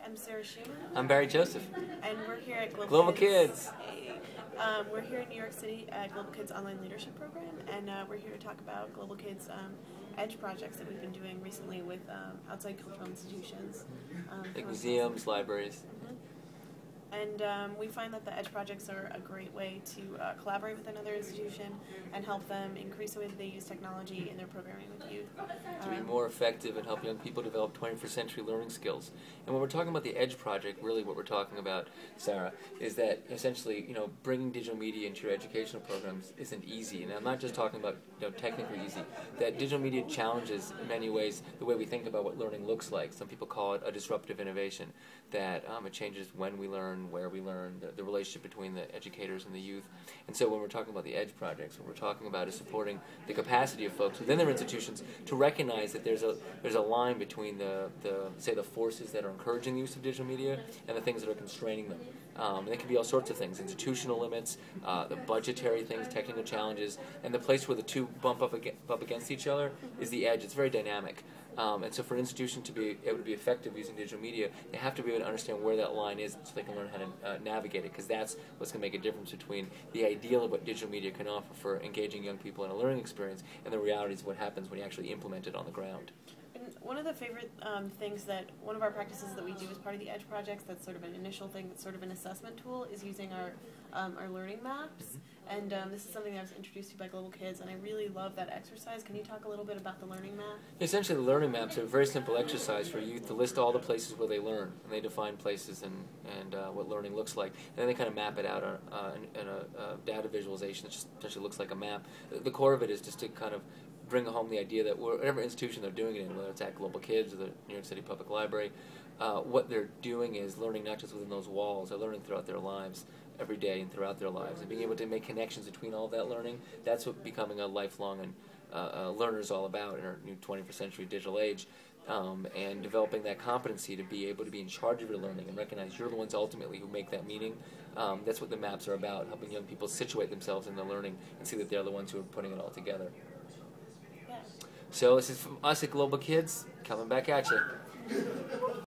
I'm Sarah Schumann. I'm Barry Joseph. And we're here at Global Kids. Hey. We're here in New York City at Global Kids Online Leadership Program, and we're here to talk about Global Kids EDGE projects that we've been doing recently with outside cultural institutions. Like museums, libraries. And we find that the EDGE projects are a great way to collaborate with another institution and help them increase the way that they use technology in their programming with youth. To be more effective and help young people develop 21st century learning skills. And when we're talking about the EDGE project, really what we're talking about, Sarah, is that essentially, bringing digital media into your educational programs isn't easy. And I'm not just talking about, technically easy. That digital media challenges, in many ways, the way we think about what learning looks like. Some people call it a disruptive innovation, that it changes when we learn, where we learn, the relationship between the educators and the youth. And so when we're talking about the EDGE projects, what we're talking about is supporting the capacity of folks within their institutions to recognize that there's a line between the forces that are encouraging the use of digital media and the things that are constraining them. And it can be all sorts of things: institutional limits, the budgetary things, technical challenges, and the place where the two bump up against each other is the EDGE. It's very dynamic. And so for an institution to be able to be effective using digital media, they have to be able to understand where that line is so they can learn how to navigate it, because that's what's going to make a difference between the ideal of what digital media can offer for engaging young people in a learning experience and the realities of what happens when you actually implement it on the ground. And one of the favorite things that one of our practices that we do as part of the EDGE projects, that's sort of an initial thing, that's sort of an assessment tool, is using our learning maps. And this is something that I was introduced to by Global Kids, and I really love that exercise. Can you talk a little bit about the learning map? Essentially, the learning maps are a very simple exercise for youth to list all the places where they learn, and they define places and what learning looks like. And then they kind of map it out in a data visualization that just essentially looks like a map. The core of it is just to kind of bring home the idea that whatever institution they're doing it in, whether it's at Global Kids or the New York City Public Library, what they're doing is learning not just within those walls, they're learning throughout their lives, every day and throughout their lives. And being able to make connections between all of that learning, that's what becoming a lifelong learner is all about in our new 21st century digital age. And developing that competency to be able to be in charge of your learning and recognize you're the ones ultimately who make that meaning. That's what the maps are about, helping young people situate themselves in their learning and see that they're the ones who are putting it all together. So this is from us at Global Kids, coming back at you.